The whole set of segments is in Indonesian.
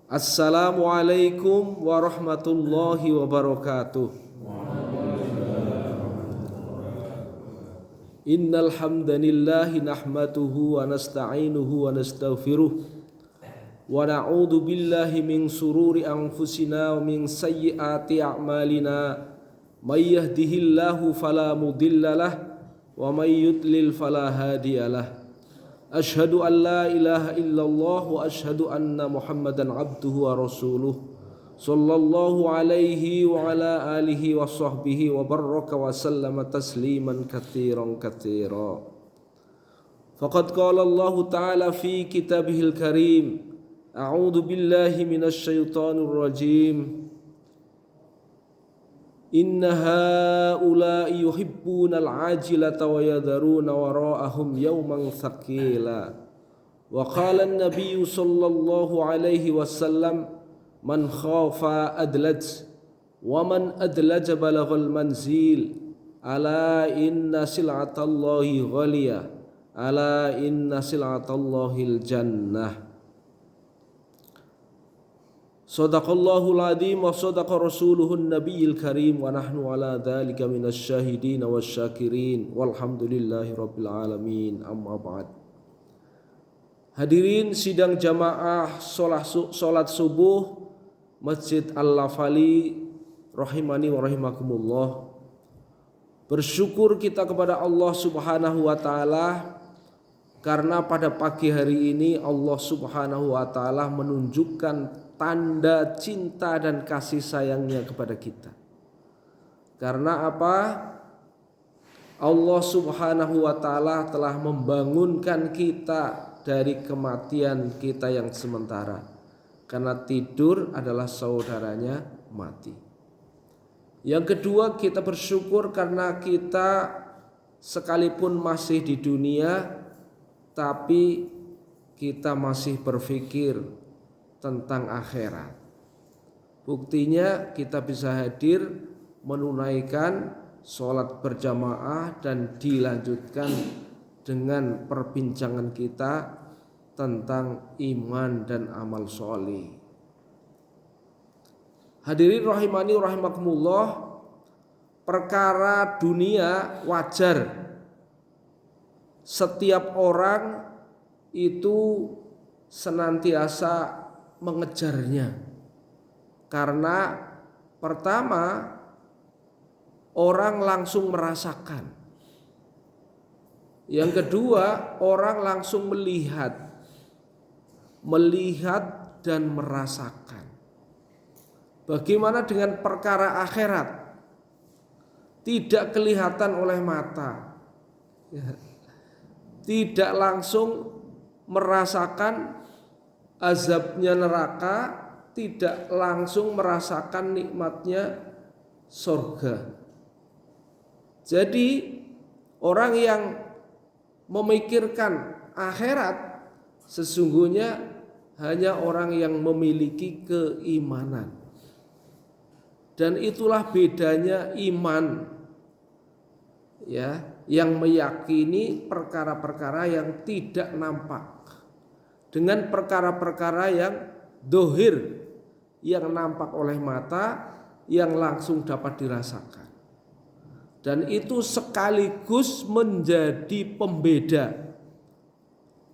Assalamualaikum warahmatullahi wabarakatuh. Innal hamdanillahi nahmaduhu wa nasta'inuhu wa nastaghfiruh wa na'udzu billahi min sururi anfusina wa min sayyiati a'malina. May yahdihillahu fala mudhillalah wa may yudlil fala hadiyalah. Asyhadu an la ilaha illallah wa asyhadu anna Muhammadan abduhu wa rasuluh sallallahu alaihi wa ala alihi wa sahbihi wa baraka wa sallama tasliman katsiran katsira. Faqad qala Allah ta'ala fi kitabihil karim, a'udzu billahi minasy syaithanir rajim. Inna haula'i yuhibbunal ajilata wa yadharuna wara'ahum yawman thaqila. Wa qala an-nabiyyu sallallahu alaihi wasallam, man khafa adlaj wa man adlaja balaghal manzil. Ala inna sil'atallahi ghaliyah, ala inna sil'atallahil jannah. Sadaqallahul adzim wa sadaqa rasuluhun nabiyil karim wa nahnu ala dzalika minasy syahidin wasyakirin walhamdulillahi rabbil alamin. Amma ba'd. Hadirin sidang jamaah salat subuh Masjid Al-Lafali rahimani wa rahimakumullah. Bersyukur kita kepada Allah Subhanahu wa taala karena pada pagi hari ini Allah Subhanahu wa taala menunjukkan tanda cinta dan kasih sayangnya kepada kita. Karena apa? Allah Subhanahu wa taala telah membangunkan kita dari kematian kita yang sementara. Karena tidur adalah saudaranya mati. Yang kedua, kita bersyukur karena kita sekalipun masih di dunia, tapi kita masih berpikir tentang akhirat. Buktinya kita bisa hadir menunaikan sholat berjamaah dan dilanjutkan dengan perbincangan kita tentang iman dan amal sholih. Hadirin rahimani rahimakumullah, perkara dunia wajar. Setiap orang itu senantiasa mengejarnya, karena pertama orang langsung merasakan, yang kedua orang langsung melihat dan merasakan. Bagaimana dengan perkara akhirat? Tidak kelihatan oleh mata, tidak langsung merasakan azabnya neraka, tidak langsung merasakan nikmatnya surga. Jadi orang yang memikirkan akhirat sesungguhnya hanya orang yang memiliki keimanan. Dan itulah bedanya iman, ya, yang meyakini perkara-perkara yang tidak nampak dengan perkara-perkara yang dohir, yang nampak oleh mata, yang langsung dapat dirasakan. Dan itu sekaligus menjadi pembeda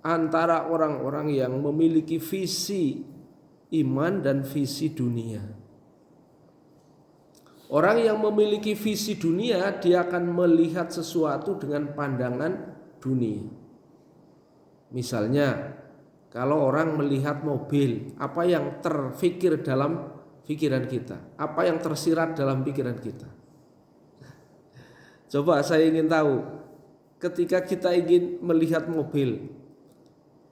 antara orang-orang yang memiliki visi iman dan visi dunia. Orang yang memiliki visi dunia, dia akan melihat sesuatu dengan pandangan dunia. Misalnya, kalau orang melihat mobil, apa yang terfikir dalam pikiran kita? Apa yang tersirat dalam pikiran kita? Coba saya ingin tahu, ketika kita ingin melihat mobil,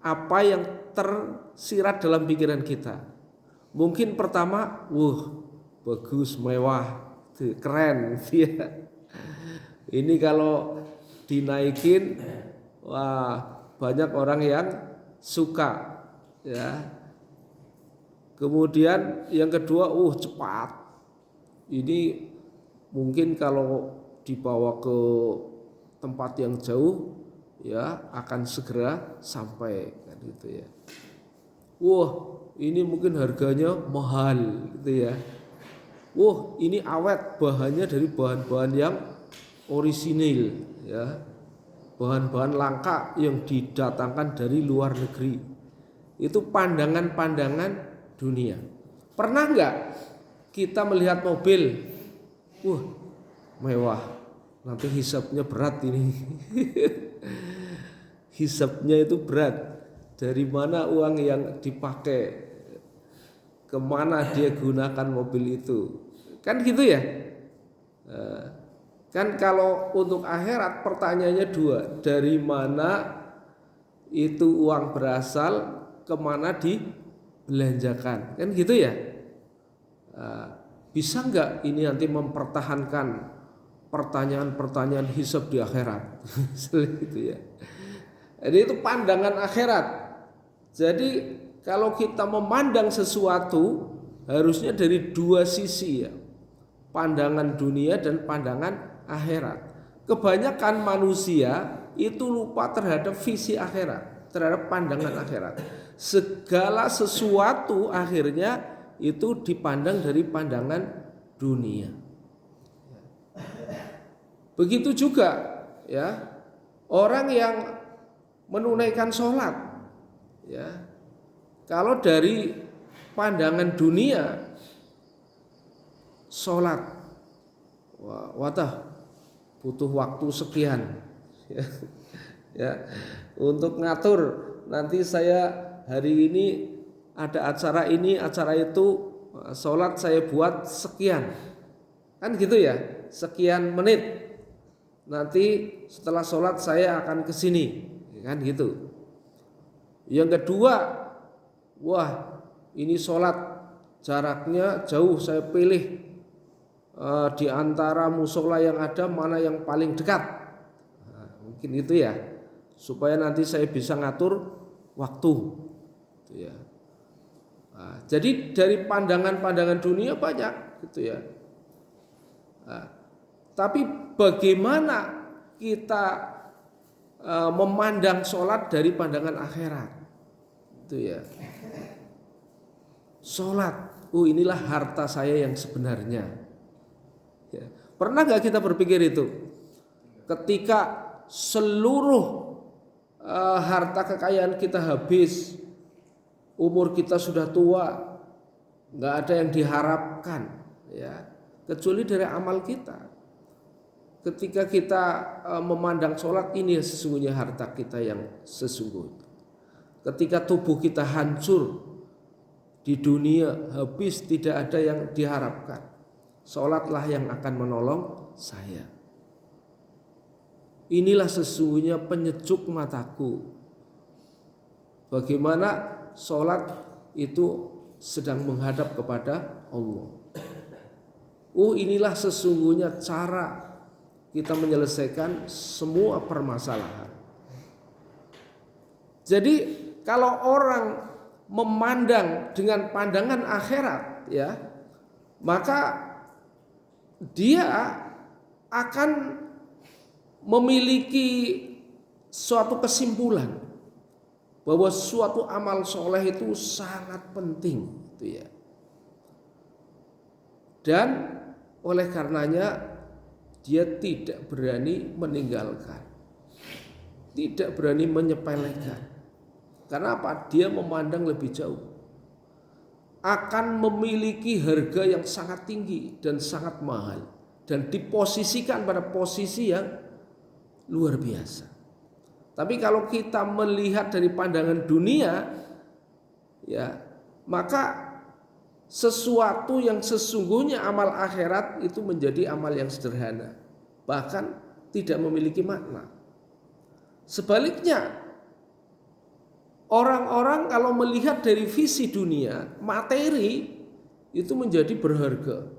apa yang tersirat dalam pikiran kita? Mungkin pertama, bagus, mewah, keren. Ini kalau dinaikin, banyak orang yang suka, ya. Kemudian yang kedua, cepat. Ini mungkin kalau dibawa ke tempat yang jauh, ya akan segera sampai, kan gitu ya. ini mungkin harganya mahal gitu ya. Wah, ini awet, bahannya dari bahan-bahan yang orisinil ya. Bahan-bahan langka yang didatangkan dari luar negeri. Itu pandangan-pandangan dunia. Pernah nggak kita melihat mobil, wah mewah, nanti hisabnya berat ini. Hisabnya itu berat. Dari mana uang yang dipakai, kemana dia gunakan mobil itu, kan gitu ya. Kan kalau untuk akhirat pertanyaannya dua, dari mana itu uang berasal, kemana dibelanjakan, kan gitu ya. Bisa nggak ini nanti mempertahankan pertanyaan-pertanyaan hisab di akhirat? Gitu ya. Jadi itu pandangan akhirat. Jadi kalau kita memandang sesuatu harusnya dari dua sisi ya. Pandangan dunia dan pandangan akhirat. Kebanyakan manusia itu lupa terhadap visi akhirat, terhadap pandangan akhirat. Segala sesuatu akhirnya itu dipandang dari pandangan dunia. Begitu juga ya, orang yang menunaikan sholat ya, kalau dari pandangan dunia sholat watah butuh waktu sekian ya, ya, untuk ngatur nanti saya hari ini ada acara ini acara itu, sholat saya buat sekian, kan gitu ya, sekian menit, nanti setelah sholat saya akan kesini, kan gitu. Yang kedua, wah ini sholat jaraknya jauh, saya pilih di antara musola yang ada mana yang paling dekat. Nah, mungkin itu ya, supaya nanti saya bisa ngatur waktu. Gitu ya. Nah, jadi dari pandangan-pandangan dunia banyak, gitu ya. Nah, tapi bagaimana kita memandang sholat dari pandangan akhirat? Ya. Sholat, inilah harta saya yang sebenarnya ya. Pernah gak kita berpikir itu? Ketika seluruh harta kekayaan kita habis, umur kita sudah tua, gak ada yang diharapkan ya, kecuali dari amal kita. Ketika kita memandang sholat, ini sesungguhnya harta kita yang sesungguhnya. Ketika tubuh kita hancur di dunia, habis, tidak ada yang diharapkan, sholatlah yang akan menolong saya. Inilah sesungguhnya penyejuk mataku. Bagaimana sholat itu sedang menghadap kepada Allah. Inilah sesungguhnya cara kita menyelesaikan semua permasalahan. Jadi kalau orang memandang dengan pandangan akhirat ya, maka dia akan memiliki suatu kesimpulan bahwa suatu amal soleh itu sangat penting gitu ya. Dan oleh karenanya dia tidak berani meninggalkan, tidak berani menyepelekan. Karena apa? Dia memandang lebih jauh, akan memiliki harga yang sangat tinggi dan sangat mahal, dan diposisikan pada posisi yang luar biasa. Tapi kalau kita melihat dari pandangan dunia ya, maka sesuatu yang sesungguhnya amal akhirat itu menjadi amal yang sederhana, bahkan tidak memiliki makna. Sebaliknya, orang-orang kalau melihat dari visi dunia, materi itu menjadi berharga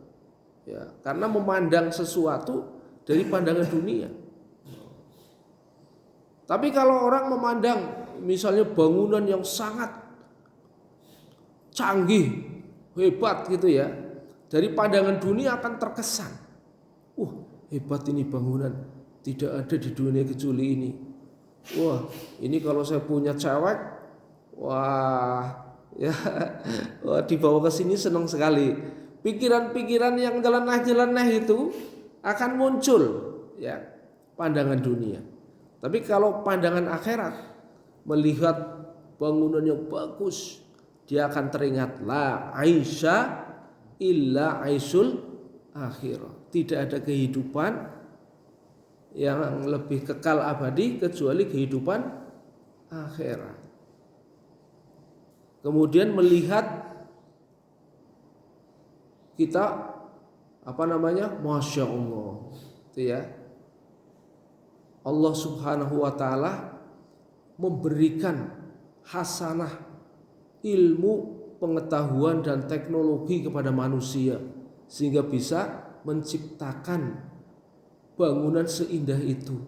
ya, karena memandang sesuatu dari pandangan dunia. Tapi kalau orang memandang misalnya bangunan yang sangat canggih, hebat gitu ya, dari pandangan dunia akan terkesan, hebat ini bangunan, tidak ada di dunia kecuali ini. Wah, ini kalau saya punya cewek, wah Ya, wah, dibawa ke sini senang sekali. Pikiran-pikiran yang nyeleneh-nyeleneh itu akan muncul, ya, pandangan dunia. Tapi kalau pandangan akhirat, melihat bangunan yang bagus, dia akan teringat la aisha illa aisul akhirah. Tidak ada kehidupan yang lebih kekal abadi kecuali kehidupan akhirat. Kemudian melihat kita Masya Allah, itu ya, Allah Subhanahu wa Ta'ala memberikan hasanah ilmu, pengetahuan dan teknologi kepada manusia sehingga bisa menciptakan bangunan seindah itu.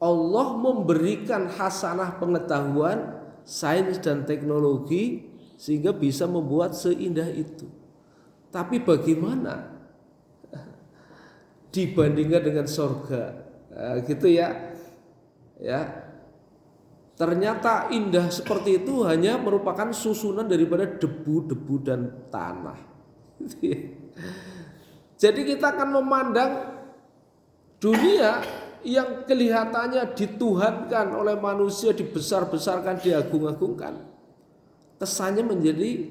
Allah memberikan hasanah pengetahuan, sains dan teknologi sehingga bisa membuat seindah itu. Tapi bagaimana dibandingkan dengan surga? Gitu ya. Ya. Ternyata indah seperti itu hanya merupakan susunan daripada debu-debu dan tanah. Jadi kita akan memandang dunia yang kelihatannya dituhankan oleh manusia, dibesar-besarkan, diagung-agungkan. Kesannya menjadi,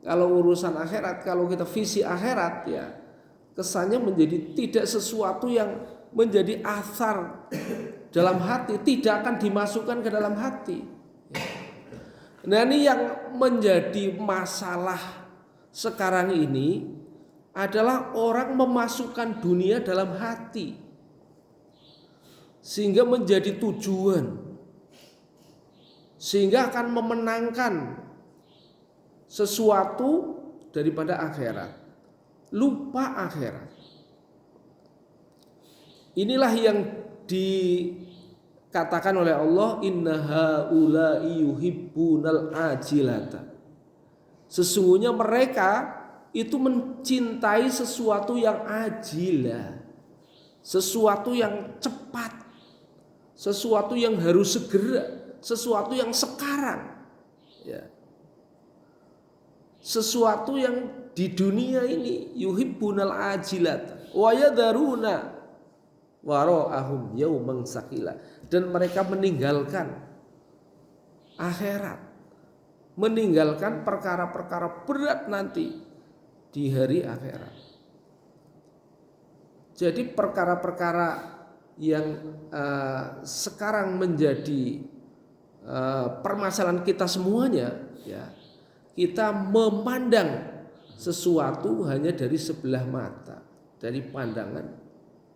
kalau urusan akhirat, kalau kita visi akhirat, ya kesannya menjadi tidak sesuatu yang menjadi asar dalam hati, tidak akan dimasukkan ke dalam hati. Nah, ini yang menjadi masalah sekarang ini adalah orang memasukkan dunia dalam hati sehingga menjadi tujuan, sehingga akan memenangkan sesuatu daripada akhirat, lupa akhirat. Inilah yang dikatakan oleh Allah, inna haula'i yuhibbunal ajilata. Sesungguhnya mereka itu mencintai sesuatu yang ajilah, sesuatu yang cepat, sesuatu yang harus segera, sesuatu yang sekarang, ya. Sesuatu yang di dunia ini yuhibbunal ajilat wa yadaruna wara'ahum yauman sakila, dan mereka meninggalkan akhirat, meninggalkan perkara-perkara berat nanti di hari akhirat. Jadi perkara-perkara yang sekarang menjadi permasalahan kita semuanya, ya, kita memandang sesuatu hanya dari sebelah mata, dari pandangan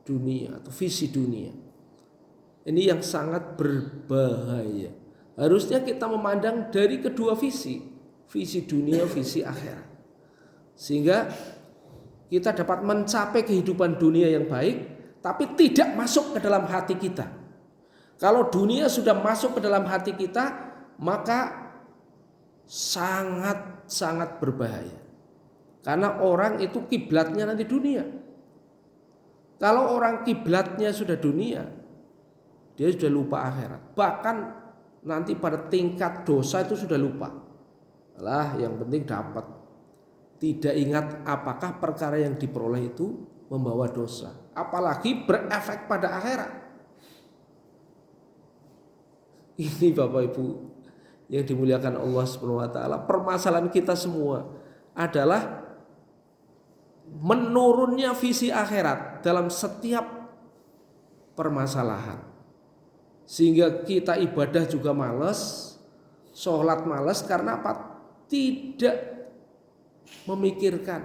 dunia atau visi dunia. Ini yang sangat berbahaya. Harusnya kita memandang dari kedua visi dunia, visi akhirat, sehingga kita dapat mencapai kehidupan dunia yang baik, tapi tidak masuk ke dalam hati kita. Kalau dunia sudah masuk ke dalam hati kita, maka sangat berbahaya. Karena orang itu kiblatnya nanti dunia. Kalau orang kiblatnya sudah dunia, dia sudah lupa akhirat. Bahkan nanti pada tingkat dosa itu sudah lupa. Lah, yang penting dapat. Tidak ingat apakah perkara yang diperoleh itu membawa dosa, apalagi berefek pada akhirat. Ini Bapak Ibu yang dimuliakan Allah Subhanahu wa Ta'ala, permasalahan kita semua adalah menurunnya visi akhirat dalam setiap permasalahan, sehingga kita ibadah juga malas, sholat malas. Karena apa? Tidak memikirkan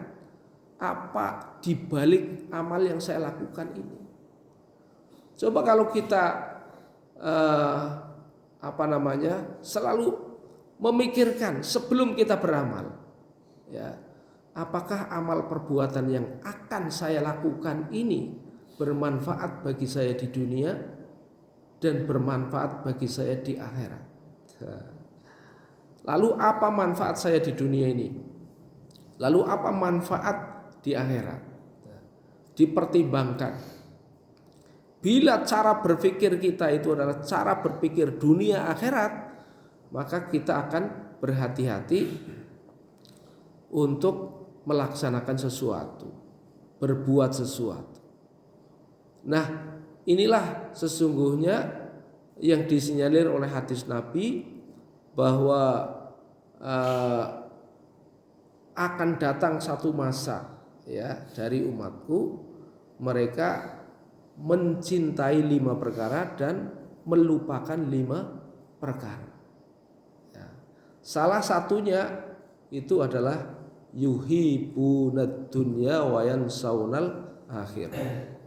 apa dibalik amal yang saya lakukan ini. Coba kalau kita selalu memikirkan sebelum kita beramal, ya, apakah amal perbuatan yang akan saya lakukan ini bermanfaat bagi saya di dunia dan bermanfaat bagi saya di akhirat. Lalu apa manfaat saya di dunia ini? Lalu apa manfaat di akhirat? Dipertimbangkan. Bila cara berpikir kita itu adalah cara berpikir dunia akhirat, maka kita akan berhati-hati untuk melaksanakan sesuatu, berbuat sesuatu. Nah, inilah sesungguhnya yang disinyalir oleh hadis Nabi bahwa akan datang satu masa ya dari umatku, mereka mencintai 5 perkara dan melupakan 5 perkara. Ya. Salah satunya itu adalah yuhibbunad dunya wa yansaunal akhir.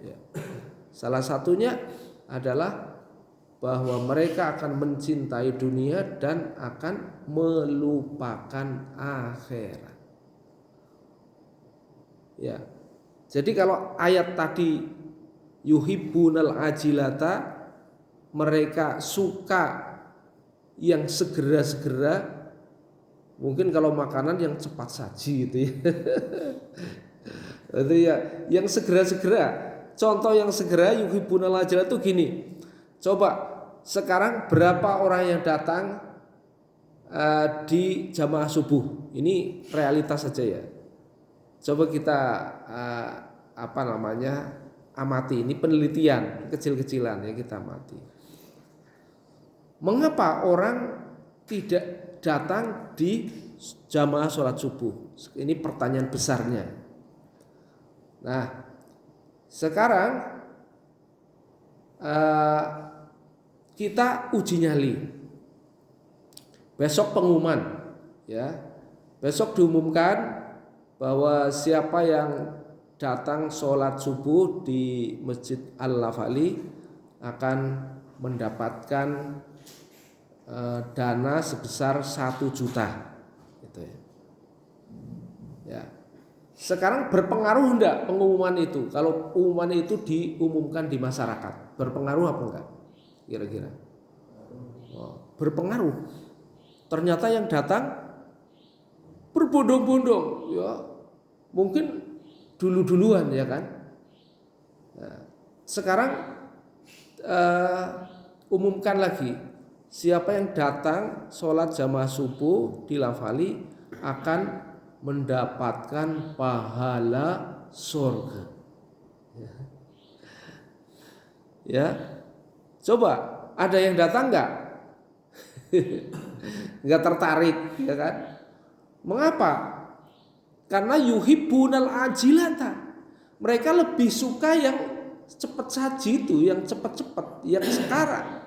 Ya. Salah satunya adalah bahwa mereka akan mencintai dunia dan akan melupakan akhirat. Ya. Jadi kalau ayat tadi yuhibbunal ajilata, mereka suka yang segera-segera, mungkin kalau makanan yang cepat saji gitu ya. Itu ya, yang segera-segera. Contoh yang segera yuhibbunal ajilata itu gini. Coba sekarang berapa orang yang datang di jamaah subuh? Ini realitas saja ya. Coba kita amati, ini penelitian kecil-kecilan ya, kita amati. Mengapa orang tidak datang di jamaah sholat subuh? Ini pertanyaan besarnya. Nah, sekarang kita uji nyali. Besok pengumuman, ya. Besok diumumkan bahwa siapa yang datang sholat subuh di Masjid Al-Lafali akan mendapatkan dana sebesar 1 juta, gitu ya. Ya. Sekarang berpengaruh enggak pengumuman itu? Kalau pengumuman itu diumumkan di masyarakat, berpengaruh apa enggak? Kira-kira? Berpengaruh. Ternyata yang datang berbondong-bondong, ya. Mungkin dulu-duluan ya kan. Nah, sekarang umumkan lagi, siapa yang datang sholat jamaah subuh di Lafali akan mendapatkan pahala surga. Ya, coba ada yang datang nggak? Nggak tertarik, ya kan? Mengapa? Karena yuhibbunal ajilata. Mereka lebih suka yang cepat saji itu, yang cepat-cepat, yang sekarang.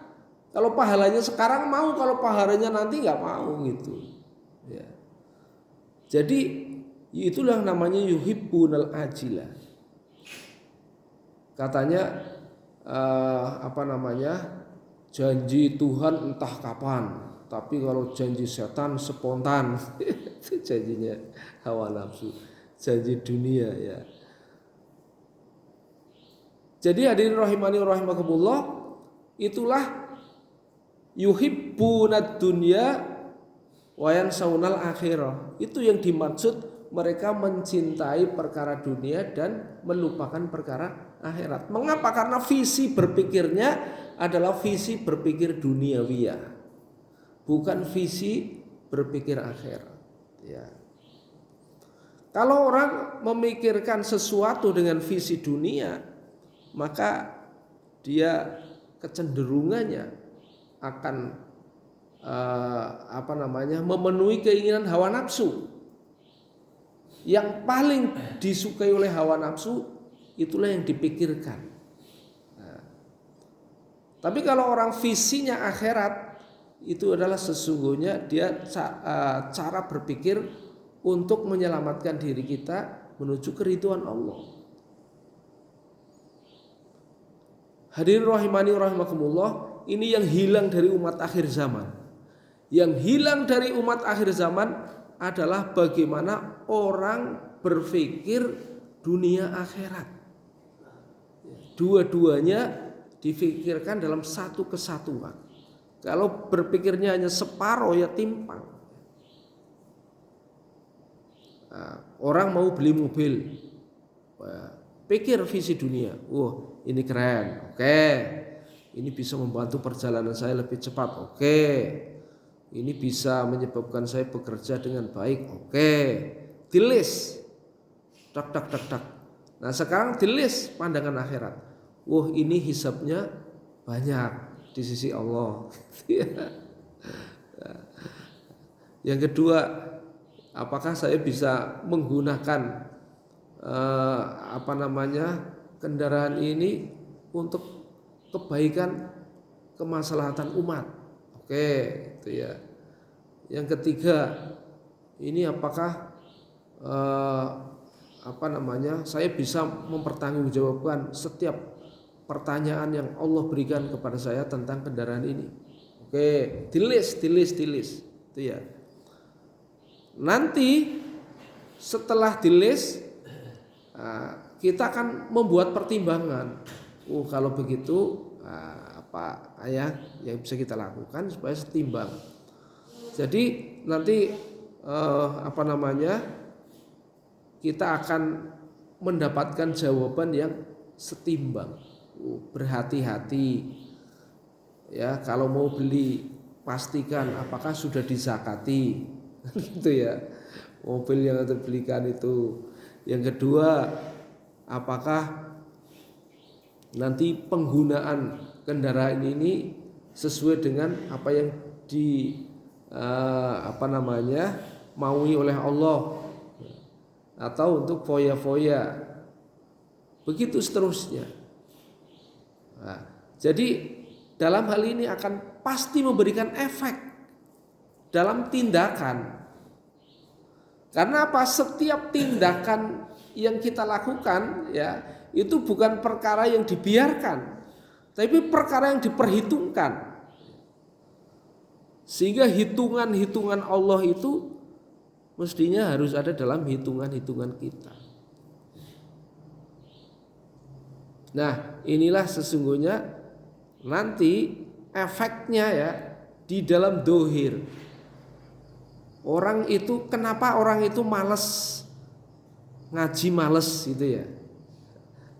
Kalau pahalanya sekarang mau, kalau pahalanya nanti nggak mau gitu. Ya. Jadi itulah namanya yuhibbunal ajilah. Katanya janji Tuhan entah kapan, tapi kalau janji setan spontan. Itu janjinya hawa nafsu, janji dunia ya. Jadi hadirin rahimani rahimakumullah, itulah yuhibbunad dunya wa yansaunal akhirah. Itu yang dimaksud mereka mencintai perkara dunia dan melupakan perkara akhirat. Mengapa? Karena visi berpikirnya adalah visi berpikir duniawiyah, bukan visi berpikir akhirat. Ya. Kalau orang memikirkan sesuatu dengan visi dunia, maka dia kecenderungannya akan memenuhi keinginan hawa nafsu. Yang paling disukai oleh hawa nafsu itulah yang dipikirkan. Nah, tapi kalau orang visinya akhirat, itu adalah sesungguhnya dia cara berpikir untuk menyelamatkan diri kita menuju keridhaan Allah. Hadirin rahimani rahimakumullah, ini yang hilang dari umat akhir zaman. Yang hilang dari umat akhir zaman adalah bagaimana orang berpikir dunia akhirat. Dua-duanya difikirkan dalam satu kesatuan. Kalau berpikirnya hanya separuh ya timpang. Nah, orang mau beli mobil, pikir visi dunia. Ini keren, oke. Ini bisa membantu perjalanan saya lebih cepat, oke. ini bisa menyebabkan saya bekerja dengan baik. Oke, di list. Tak tak tak tak. Nah, sekarang di list pandangan akhirat. Wah, ini hisabnya banyak di sisi Allah. Yang kedua, apakah saya bisa menggunakan kendaraan ini untuk kebaikan kemaslahatan umat? Oke, itu ya. Yang ketiga, ini apakah saya bisa mempertanggungjawabkan setiap pertanyaan yang Allah berikan kepada saya tentang kendaraan ini? Oke, di list itu ya. Nanti setelah di list, kita akan membuat pertimbangan. Kalau begitu apa yang bisa kita lakukan supaya setimbang. Jadi nanti kita akan mendapatkan jawaban yang setimbang. Berhati-hati ya, kalau mau beli pastikan apakah sudah dizakati. Gitu ya, mobil yang Anda belikan itu. Yang kedua, apakah nanti penggunaan kendaraan ini sesuai dengan apa yang maui oleh Allah, atau untuk foya-foya, begitu seterusnya. Nah, jadi dalam hal ini akan pasti memberikan efek dalam tindakan. Karena apa? Setiap tindakan yang kita lakukan ya, itu bukan perkara yang dibiarkan, tapi perkara yang diperhitungkan. Sehingga hitungan-hitungan Allah itu mestinya harus ada dalam hitungan-hitungan kita. Nah, inilah sesungguhnya nanti efeknya ya di dalam dohir. Orang itu, kenapa orang itu malas ngaji, malas gitu ya?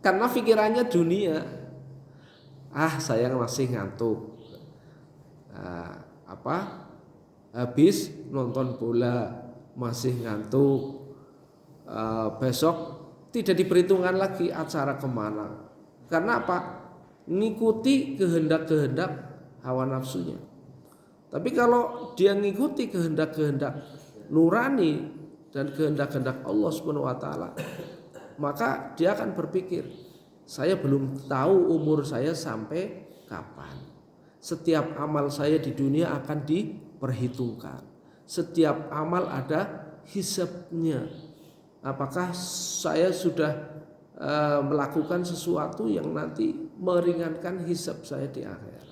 Karena pikirannya dunia. Saya masih ngantuk. Habis nonton bola masih ngantuk. Besok tidak diperhitungkan lagi acara kemana. Karena apa? Ngikuti kehendak-kehendak hawa nafsunya. Tapi kalau dia ngikuti kehendak-kehendak nurani dan kehendak-kehendak Allah Subhanahu wa taala, maka dia akan berpikir, saya belum tahu umur saya sampai kapan. Setiap amal saya di dunia akan diperhitungkan. Setiap amal ada hisabnya. Apakah saya sudah melakukan sesuatu yang nanti meringankan hisab saya di akhirat?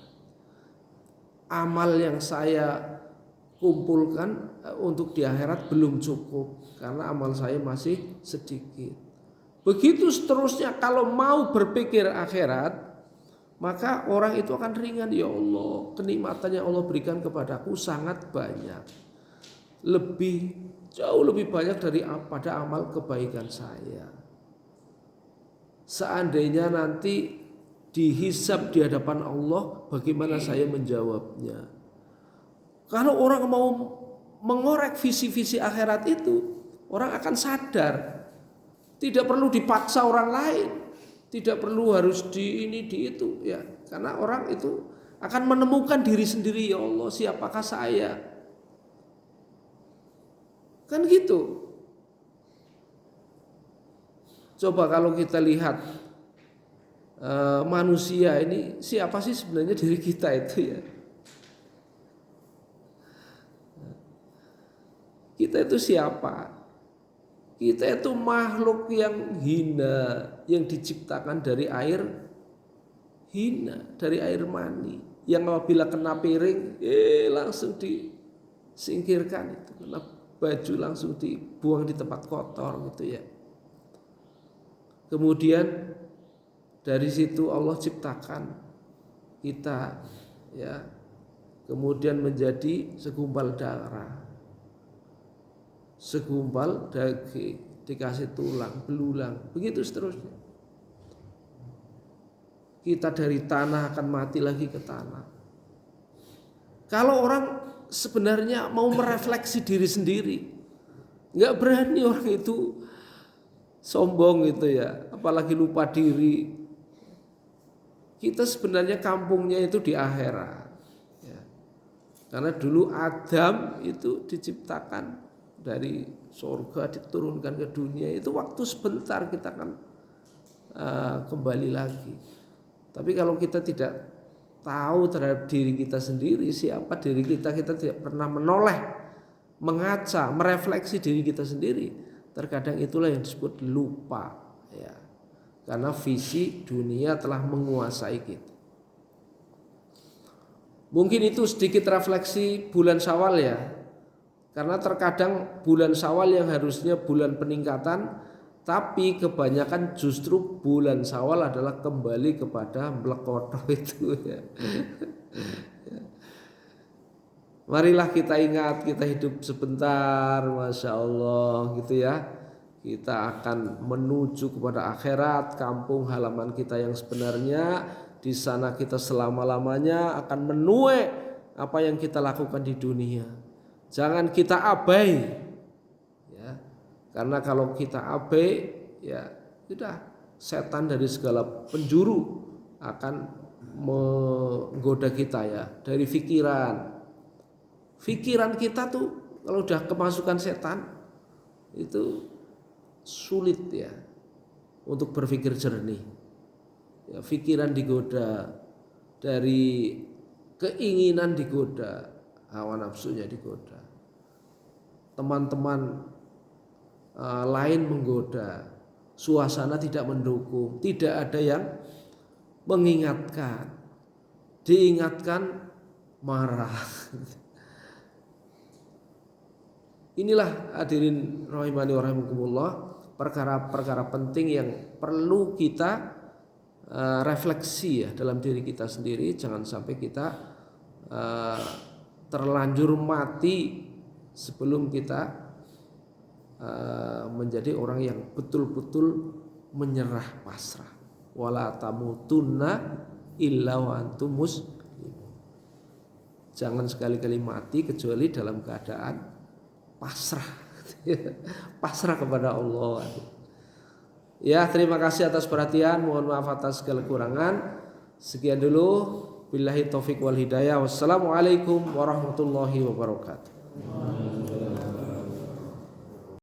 Amal yang saya kumpulkan untuk di akhirat belum cukup karena amal saya masih sedikit. Begitu seterusnya, kalau mau berpikir akhirat, maka orang itu akan ringan. Ya Allah, kenikmatan yang Allah berikan kepadaku sangat banyak, jauh lebih banyak daripada amal kebaikan saya. Seandainya nanti dihisab di hadapan Allah, bagaimana saya menjawabnya? Kalau orang mau mengorek visi-visi akhirat itu, orang akan sadar. Tidak perlu dipaksa orang lain, tidak perlu harus di ini di itu ya. Karena orang itu akan menemukan diri sendiri. Ya Allah, siapakah saya? Kan gitu. Coba kalau kita lihat manusia ini, siapa sih sebenarnya diri kita itu ya? Kita itu siapa? Kita itu makhluk yang hina, yang diciptakan dari air hina, dari air mani, yang apabila kena piring langsung disingkirkan, itu kena baju langsung dibuang di tempat kotor gitu ya. Kemudian dari situ Allah ciptakan kita ya, kemudian menjadi segumpal darah, segumpal daging, dikasih tulang, belulang, begitu seterusnya. Kita dari tanah akan mati lagi ke tanah. Kalau orang sebenarnya mau merefleksi diri sendiri. Nggak berani orang itu sombong gitu ya, apalagi lupa diri. Kita sebenarnya kampungnya itu di akhirat ya. Karena dulu Adam itu diciptakan dari surga diturunkan ke dunia, itu waktu sebentar kita akan kembali lagi. Tapi kalau kita tidak tahu terhadap diri kita sendiri, siapa diri kita tidak pernah menoleh, mengaca, merefleksi diri kita sendiri, terkadang itulah yang disebut lupa ya. Karena visi dunia telah menguasai kita. Mungkin itu sedikit refleksi bulan Syawal ya. Karena terkadang bulan Syawal yang harusnya bulan peningkatan, tapi kebanyakan justru bulan Syawal adalah kembali kepada mlekoto itu ya. Marilah kita ingat, kita hidup sebentar, Masya Allah gitu ya. Kita akan menuju kepada akhirat, kampung halaman kita yang sebenarnya. Di sana kita selama-lamanya akan menuai apa yang kita lakukan di dunia. Jangan kita abai ya. Karena kalau kita abai ya sudah, setan dari segala penjuru akan menggoda kita ya, dari pikiran. Pikiran kita tuh kalau udah kemasukan setan itu sulit ya untuk berpikir jernih. Ya, pikiran digoda, dari keinginan digoda, hawa nafsunya digoda, teman-teman lain menggoda, suasana tidak mendukung, tidak ada yang mengingatkan, diingatkan marah. Inilah hadirin rahimani wa rahimakumullah, perkara-perkara penting yang perlu kita refleksi ya dalam diri kita sendiri. Jangan sampai kita terlanjur mati sebelum kita menjadi orang yang betul-betul menyerah pasrah. Wala tamutunna illa wa antum muslimun. Jangan sekali-kali mati kecuali dalam keadaan pasrah. Pasrah kepada Allah. Ya, terima kasih atas perhatian. Mohon maaf atas segala kekurangan. Sekian dulu. Billahi taufik wal hidayah. Wassalamualaikum warahmatullahi wabarakatuh.